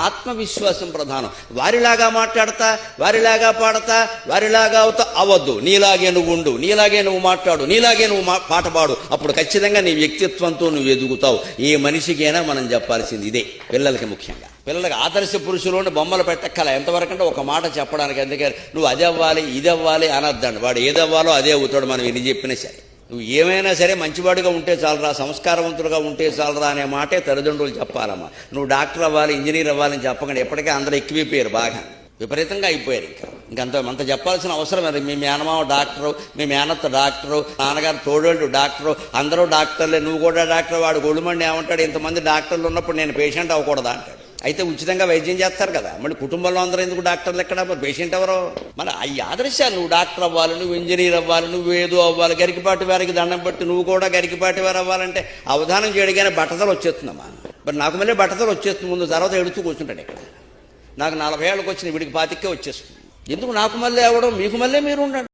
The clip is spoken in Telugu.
ఆత్మవిశ్వాసం ప్రధానం. వారిలాగా మాట్లాడతా, వారిలాగా పాడతా, వారిలాగా అవుతా అవ్వద్దు. నీలాగే నువ్వు ఉండు, నీలాగే నువ్వు మాట్లాడు, నీలాగే నువ్వు పాట పాడు. అప్పుడు ఖచ్చితంగా నీ వ్యక్తిత్వంతో నువ్వు ఎదుగుతావు. ఏ మనిషికైనా మనం చెప్పాల్సింది ఇదే, పిల్లలకి ముఖ్యంగా. పిల్లలకి ఆదర్శ పురుషులు బొమ్మలు పెట్టక్కల ఎంతవరకంటే ఒక మాట చెప్పడానికి. అందుకని నువ్వు అది అవ్వాలి ఇది అవ్వాలి అనొద్దండి. వాడు ఏది అవ్వాలో అదే అవుతాడు, మనం ఎన్ని చెప్పినా సరే. నువ్వు ఏమైనా సరే మంచివాడిగా ఉంటే చాలరా, సంస్కారవంతులుగా ఉంటే చాలరా అనే మాటే తల్లిదండ్రులు చెప్పాలమ్మా. నువ్వు డాక్టర్ అవ్వాలి, ఇంజనీర్ అవ్వాలని చెప్పకండి. ఎప్పటికీ అందరూ ఎక్కువైపోయారు, బాగా విపరీతంగా అయిపోయారు. అంత చెప్పాల్సిన అవసరం అది. మీ మేనమామ డాక్టరు, మీ మేనత్త డాక్టరు, నాన్నగారు తోడోళ్ళు డాక్టరు, అందరూ డాక్టర్లే, నువ్వు కూడా డాక్టర్. వాడు గొడుమండి ఏమంటాడు, ఇంతమంది డాక్టర్లు ఉన్నప్పుడు నేను పేషెంట్ అవ్వకూడదా అంటాడు. అయితే ఉచితంగా వైద్యం చేస్తారు కదా, మళ్ళీ కుటుంబంలో అందరూ ఎందుకు డాక్టర్లు ఎక్కడ, పేషెంట్ ఎవరో. మరి ఈ ఆదర్శాలు, నువ్వు డాక్టర్ అవ్వాలి, నువ్వు ఇంజనీర్ అవ్వాలి, నువ్వు ఏదో అవ్వాలి, గరికిపాటి వారికి దండం బట్టి నువ్వు కూడా గరికిపాటి వారు అవ్వాలంటే అవధానం చేయడిగానే బట్టతలు వచ్చేస్తుందమ్మా. మరి నాకు మళ్ళీ బట్టతలు వచ్చేస్తుంది ముందు, తర్వాత ఎడుతూ కూర్చుంటాడు ఇక్కడ. నాకు 40 ఏళ్ళకి వచ్చిన వీడికి 25కే వచ్చేస్తుంది. ఎందుకు నాకు మళ్ళీ అవ్వడం, మీకు మళ్ళీ మీరు ఉండండి.